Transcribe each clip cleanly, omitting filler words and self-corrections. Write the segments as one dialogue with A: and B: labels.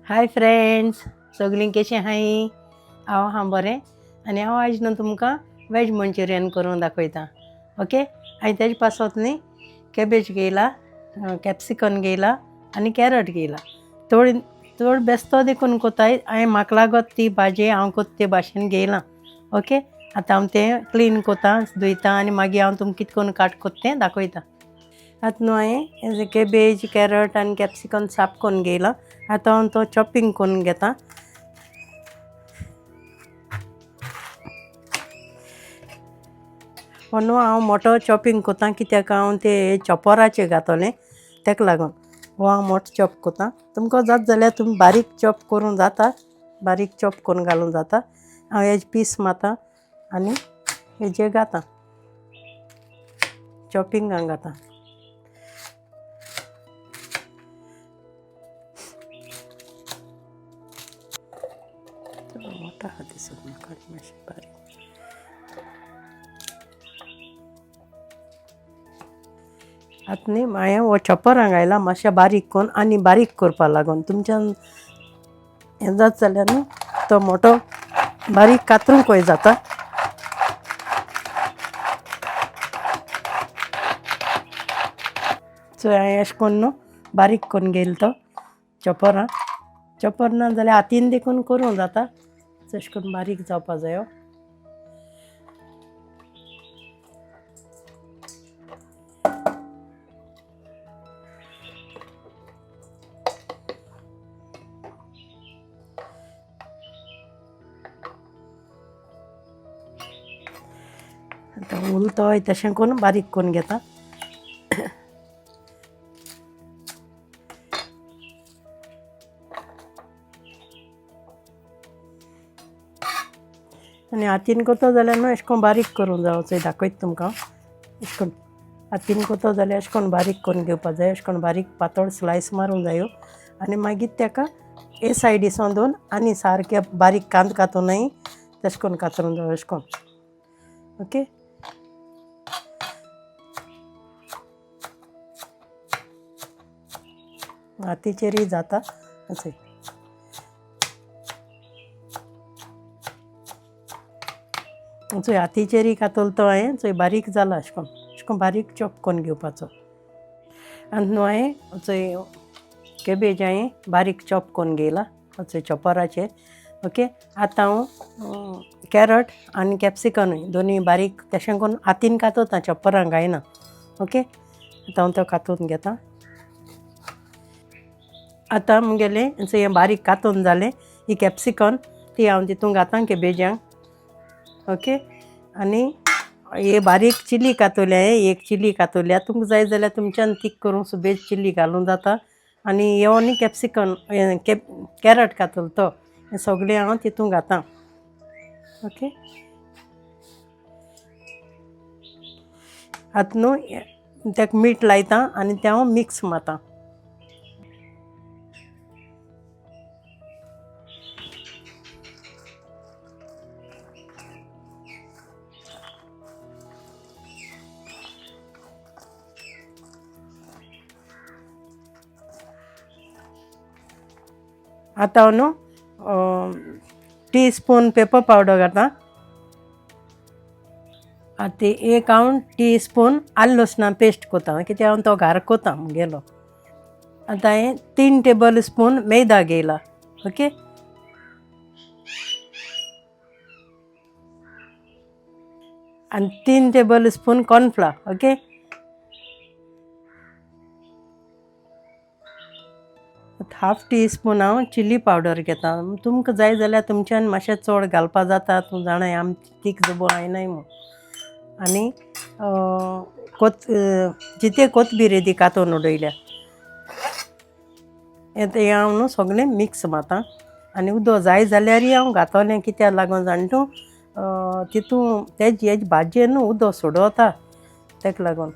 A: Hi friends, सगळीं कशी हाय? हांव बरें. आनी हांव आयज न्हू तुमकां वेज मंचुरियन करून दाखयता. ओके. हांवें तेजे पासत न्ही कॅबेज घेयला, कॅप्सिकम घेयला आनी कॅरट घेयला. चड बेस्तो देखून कोताय. म्हाका लागत ती भाजी हांव कोत्ता ते भाशेन घेयलां. ओके. आतां हांव तें क्लीन कोतां, धुयतां आनी मागीर हांव तुमकां कितें करून काट कोत्ता तें दाखयतां. आतां न्हू हांवें कॅबेज, कॅरट आनी कॅप्सिकम साफ करून घेयला. आतां हांव तो चॉपिंग करून घेता. हो न्हू हांव मोठो चॉपिंग कोतां, कित्याक हांव ते चॉपराचेर घातलें तेका लागून हो हांव मोठो चॉप कोतां. तुमकां जाता जाल्यार तुमी बारीक चॉप करूं जाता, बारीक चॉप करून घालूं जाता. हांव हेजे पीस मारतां आनी हेजेर घातां, चॉपिंगाक घातां. मोठा हा दिसत म्हाका मातशें बारीक. आतां न्ही हांवें हो चॉपराक घायला मातशें बारीक करून आनी बारीक करपा लागून. तुमच्यान हें जाता जाल्यार न्हू तो मोठो बारीक कातरूंकय जाता. सो हांवें अशें करून न्हू बारीक करून घेयला तो चॉपर ना जाल्यार हातीन देखून करूं जाता. अशें करून बारीक जावपा जायो. आतां उरतोय तशें करून बारीक करून घेता. आनी हातीन कोतो जाल्यार न्हू अशें करून बारीक करूं जावो. चोय दाखयता तुमकां अशें करून. हातीन कोतो जाल्यार अशें करून बारीक करून घेवपा जाय. अशें करून बारीक पातळ स्लायस मारूंक जायो. आनी मागीर तेका हे सायडीसून दोन आनी सारके बारीक कांदो कातूनय तशें करून कातरूंक जायो अशें करून. ओके. हातीचेरूय जाता अशें. चोय हातीचेरूय कातलो तो हांवें चोय बारीक जाला अशें करून बारीक चॉप करून घेवपाचो. आनी न्हू हांवें चोय कॅबेज हांवें बारीक चॉप करून घेयला चोय चॉपराचेर. ओके. आतां हांव कॅरट आनी कॅप्सिकमूय दोनी बारीक तशें करून हातीन कातोता, चॉपराक घायना. ओके. आतां हांव तो कातून घेतां. आतां मुगेलें हें बारीक कातून जालें. ही कॅप्सिकम ती हांव तितून घातां कॅबेजांक. ओके. आनी हे बारीक चिली कातोल्या, एक चिली कातोल्या. तुमकां जाय जाल्यार तुमच्यान तीख करूं बेज चिली घालूं जाता. आनी हो न्ही कॅप्सिकम कॅरट कातलो तो हें सगळें हांव तितून घातां. ओके. आतां न्हू तेका मीठ लायतां आनी तें हांव मिक्स मारतां. आतां हांव न्हू टीस्पून पेपर पावडर घातां. आतां एक हांव टीस्पून आलं लसणां पेस्ट कोतां, कित्याक हांव तो घार कोतां मुगेलो. आतां हांवें 3 टेबल स्पून मैदा घेयला. ओके. आनी 3 table spoon cornflour. Okay. Half teaspoon हांव चिली पावडर घेतां. तुमकां जाय जाल्यार तुमच्यान मातशें चड घालपा जाता. तूं जाणाय आमी तीख जोबो जायनाय म्हूण. आनी जितें कोथबीर येदी कातून उडयल्या. हें हांव न्हू सगळें मिक्स मारतां. आनी उदक जाय जाल्यारूय हांव घातलें, कित्याक लागून जाणा तूं तितू हेजे भाजयेर न्हू उदक सोडोता तेका लागून.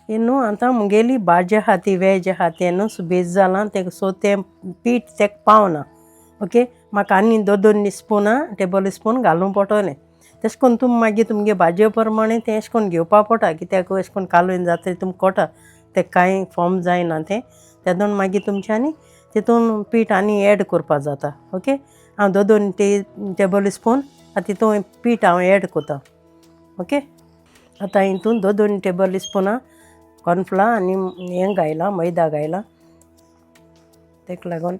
A: हे न्हू आतां मुगेली भाजी आहा ती वॅज आहा तें न्हू बेज जालां तें सो तें पीठ तेका पावना. ओके, म्हाका आनी 2 स्पून टेबल स्पून घालूं पडटलें. तेश कोन्न तुमी मागीर तुमगे भाजये प्रमाणे तें एश कोन्न घेवपा पडटा, कित्याक एश कोन्न कालोवन जाता तुमकां कोटा तें कांय फॉर्म जायना तें. तेदोन मागीर तुमच्यांनी तितून पीठ आनी एड करपा जाता. ओके, हांव 2 टेबल स्पून तितून पीठ हांव एड कोतां. ओके, आतां हितून 2 टेबल स्पून कॉर्नफ्लावर आनी हें घायलां, मैदा घायलां. तेका लागून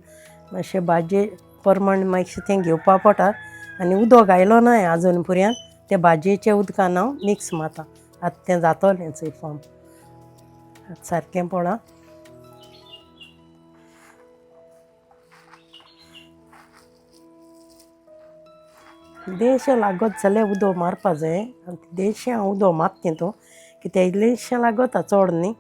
A: मातशें भाजये प्रमाण मातशें तें घेवपा पडटा. आनी उदक घायलो न्हय आजून पर्यंत, तें भाजयेच्या उदकान हांव मिक्स मारतां. आतां तें जातोलें चोय फॉर्म. सारकें पळोवं. देशें लागत जाल्यार उदक मारपा जाय. देशें हांव उदक मारता तितून, कित्याक इल्लेंशें लागता चड न्ही.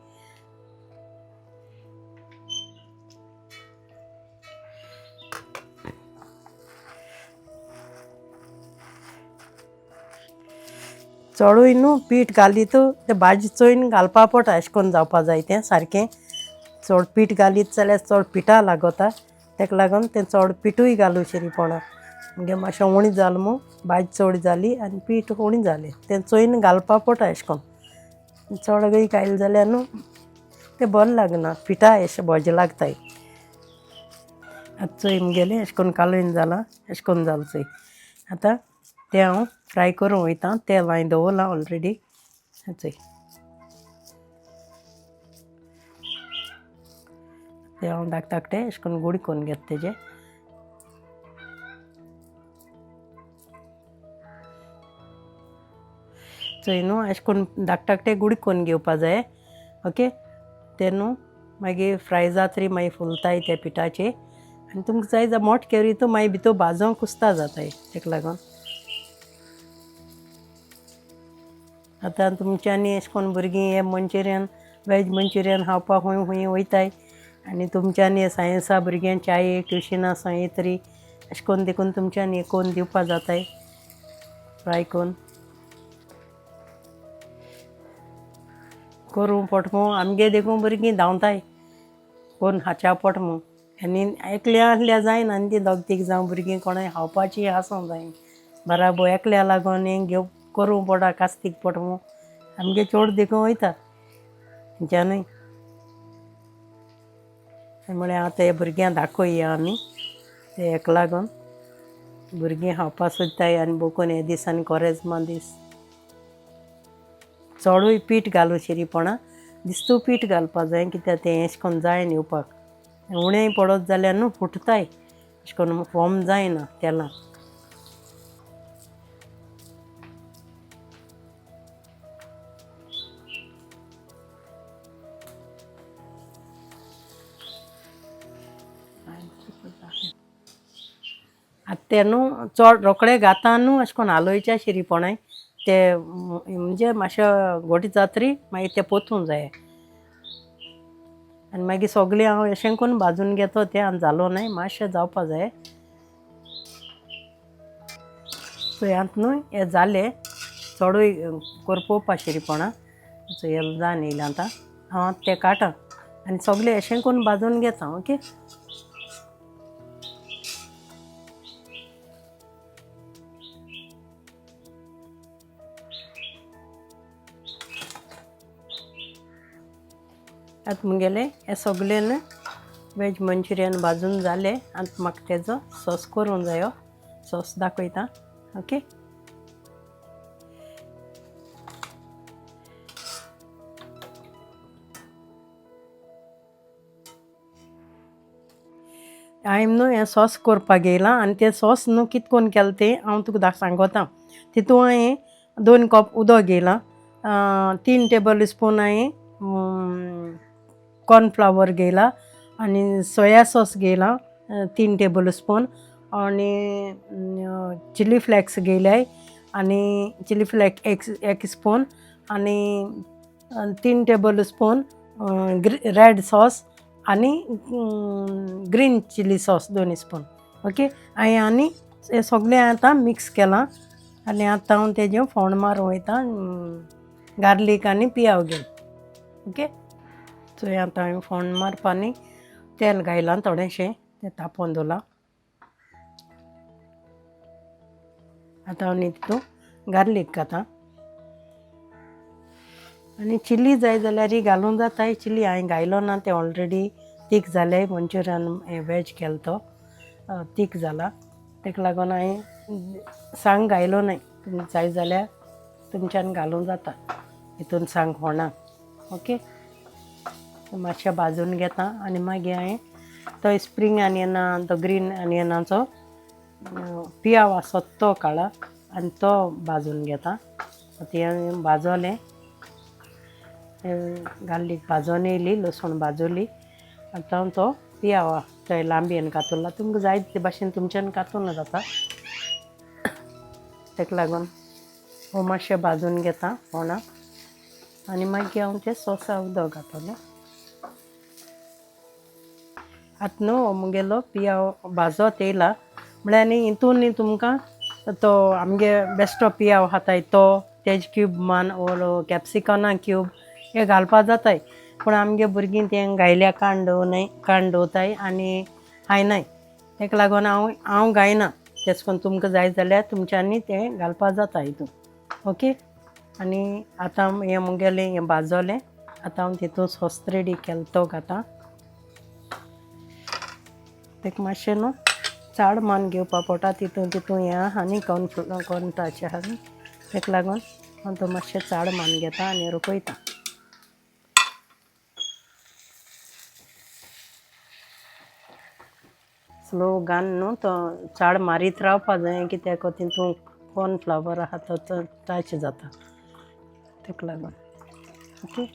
A: चडूय न्हू पीठ घालीत तें भाजी चोयन घालपा पडटा, अशें करून जावपा जाय तें सारकें. चड पीठ घालीत जाल्यार चड पिठा लागता, तेका लागून तें चड पिठूय घालूं शिरी पडना. म्हणजे मातशें उणी जालें मू भाजी चड जाली आनी पीठ उणी जालें, तें चोयन घालपा पडटा अशें करून. चड घायलें जाल्यार न्हू तें बरें लागना, पिठा अशें भजे लागताय. आतां चोय मुगेलें अशें करून कालोवन जालां, अशें करून जालें चोय. आतां तें हांव फ्राय करूं वयतां. तेल हांवें दवरलां ऑलरेडी. चोय तें हांव धाकटें अशें करून गुडी करून घेता तेजें. चोय न्हू अशें करून धाकटें गुडी करून घेवपा जाय. ओके, तें न्हू मागीर फ्राय जातरी मागीर फुलताय त्या पिठाचेर. आनी तुमकां जाय जाल्यार मोठ केरीत मागीर भितर भाजोन कुसता जाताय. तेका लागून आतां तुमच्यांनी अशें करून भुरगीं हें मंचुरियन वॅज मंचुरियन खावपाक खूंय वयताय. आनी तुमच्यांनी सायन्सा भुरग्यां चाये ट्युशना येतरी अशें करून देखून तुमच्यांनी हें करून दिवपा जाताय फ्राय करून. करूं पडटा मू आमगे देखून भुरगीं धांवताय कोण हाच्या पडटा मू. आनी एकल्या आहल्यार जायना आनी ती 2-3 जावं भुरगीं कोणाय खावपाची आसूं जाय. बराबर एकल्या लागून हें घेव करूं पडटा, कास्तीक पडटा मू. आमगे चड देखून वयता तेंच्यांनूय. म्हळ्यार आतां हे भुरग्यांक दाखोवया आमी. ते हेका लागून भुरगीं खावपा सोदताय आनी बकून हे दिसांनी कोरेजमा दीस. चडूय पीठ घालूं शिरी पडना, दिस्तू पीठ घालपा जाय, कित्याक तें अशें करून जायन येवपाक. उणेंय पडत जाल्यार न्हू फुटताय, अशें करून फॉर्म जायना तेलां. आतां तें न्हू चड रोखडें घाता न्हू अशें करून हालोवच्या शिरी पडाय. ते म्हणजे मातशें घोट जातरी मागीर तें पोतूं जाय. आनी मागीर सगळें हांव अशें करून भाजून घेतो तें आनी जालो न्हय, मातशें जावपा जाय. सो आतां न्हू हें जालें, चडूय करपोवपा शिरी पडना. सो हें जावन येयलें आतां. हांव आतां तें काडटां आनी सगळें अशें करून भाजून घेता. ओके, आतां मुगेलें हें सगळें वॅज मंचुरियन भाजून जालें. आतां म्हाका तेजो सॉस करूंक जायो. सॉस दाखयतां. ओके, हांवें न्हू हें सॉस करपाक येयलां आनी तें सॉस न्हू कितें करून केलां तें हांव तुका सांगोतां. तितून हांवें 2 कप उदक घेयलां, 3 टेबल स्पून हांवें कॉर्नफ्लावर घेयलां आनी सोया सॉस घेयलां 3 टेबल स्पून आनी चिली फ्लेक्स घेयलाय आनी चिली फ्लेक्स 1 स्पून आनी 3 टेबल स्पून रेड सॉस आनी green chilli sauce 2 spoon. Okay, हांवें आनी हें सगळें आतां मिक्स केलां आनी आतां हांव तेजें फोंड मारूं वयतां गार्लीक आनी पियाव घेवन. ओके. सो आतां हांवें फोंड मारपानी तेल घायलां थोडेंशें, तें तापोवन दवरलां. आतां हांव न्ही तितून गार्लीक घातां आनी चिली जाय जाल्यार घालूं जाताय. चिली हांवें घायलो ना, तें ऑलरेडी तीख जालें. मंचुरियन हें वॅज केलो तो तीख जाला, तेका लागून हांवें सांग घायलो नाय. तुमी जाय जाल्यार तुमच्यान घालूं जाता हितून सांग फोंडाक. ओके. मातशें भाजून घेता आनी मागीर हांवें तो स्प्रींग ऑनियना, तो ग्रीन ऑनियनाचो पियाव आसो तो काडला आनी तो भाजून घेता. तें हांवें भाजोलें, गार्लीक भाजोन येयली, लसूण भाजोली. आतां हांव तो पियाव थंय लांबयेन कातरला. तुमकां जाय ते भाशेन तुमच्यान कातून जाता. तेका लागून हो मातशें भाजून घेता फोंडाक आनी मागीर हांव तें सॉसा उदक घातलें. आतां न्हू हो मुगेलो पियाव भाजोत येयला म्हळ्यार न्ही हितून न्ही तुमकां तो आमगे बेश्टो पियाव खाताय तो, तेज क्यूब मान ओर कॅप्सिकना क्यूब हे घालपा जाताय. पूण आमगे भुरगीं तें घायल्या कांडवताय आनी खायनाय. तेका लागून हांव घायना. तेश कोन्न तुमकां जाय जाल्यार तुमच्यांनी तें घालपा जाता हितून. ओके. आनी आतां हें मुगेलें हें भाजोलें. आतां हांव तितून सॉस रेडी केलो तो घातां. तेका मातशें न्हू चाड मान घेवपा पडटा. तितून हें आहा न्ही कॉर्नफ्लावराचें आहा न्ही, तेका लागून हांव तो मातशें चाड मान घेता आनी रुपयता. स्लो घान न्हू तो चाड मारीत रावपा जाय, कित्याक तितून कॉर्नफ्लावर आहा तो टच जाता. तेका लागून. ओके.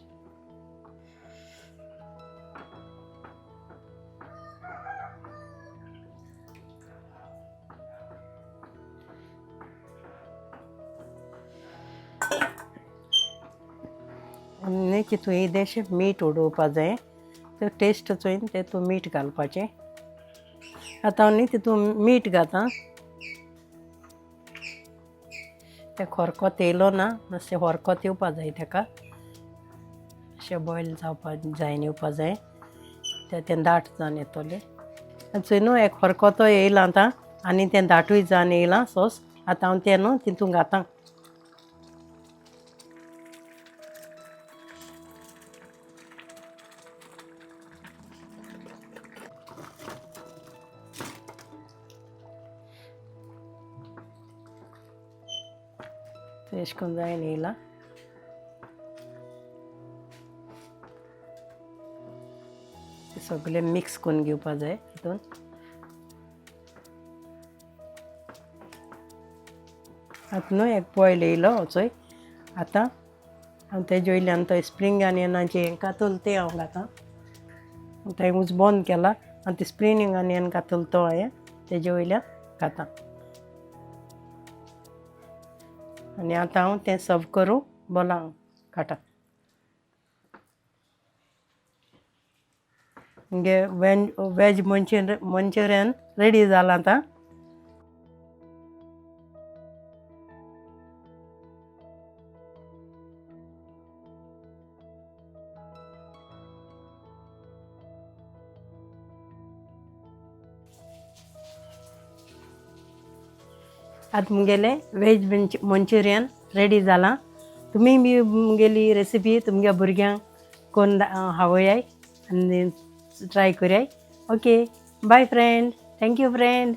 A: आनी तितून इल्लेशें मीठ उडोवपा जाय. तो टेस्ट चोयन तेतून मीठ घालपाचें. आतां हांव न्ही तितून मीठ घातां. तें खरकोत येयलो ना, मातशें खरकोत येवपा जाय तेका. अशें बॉयल जावपा जायन येवपा जाय. तें दाट जावन येतोलें. चोय न्हू एक खरकोतो येयला आतां आनी तें दाटूय जावन येयलां सॉस. आतां हांव तें न्हू तितून घातां. एश कोन्न जायन येयलां. तें सगळें मिक्स करून घेवपा जाय तितून. आतां न्हू एक बॉयल येयलो हो चोय. आतां हांव तेजे वयल्यान तो स्प्रींग ऑनियनाचें हें कातूल तें हांव घातां. थंय उज बंद केला आनी तें स्प्रींग ऑनियन कातूल तो हांवें तेजे वयल्यान घातां. आनी आतां हांव तें सर्व करूं बोलां काडटा. मुगे वॅज मंचुरियन रेडी जालां आतां. आतां मुगेलें वॅज मंचुरियन रेडी जालां. तुमी बी मुगेली रेसिपी तुमगे भुरग्यांक कोन्न खावयाय आनी ट्राय कोराय. Okay. Bye friend. Thank you friend.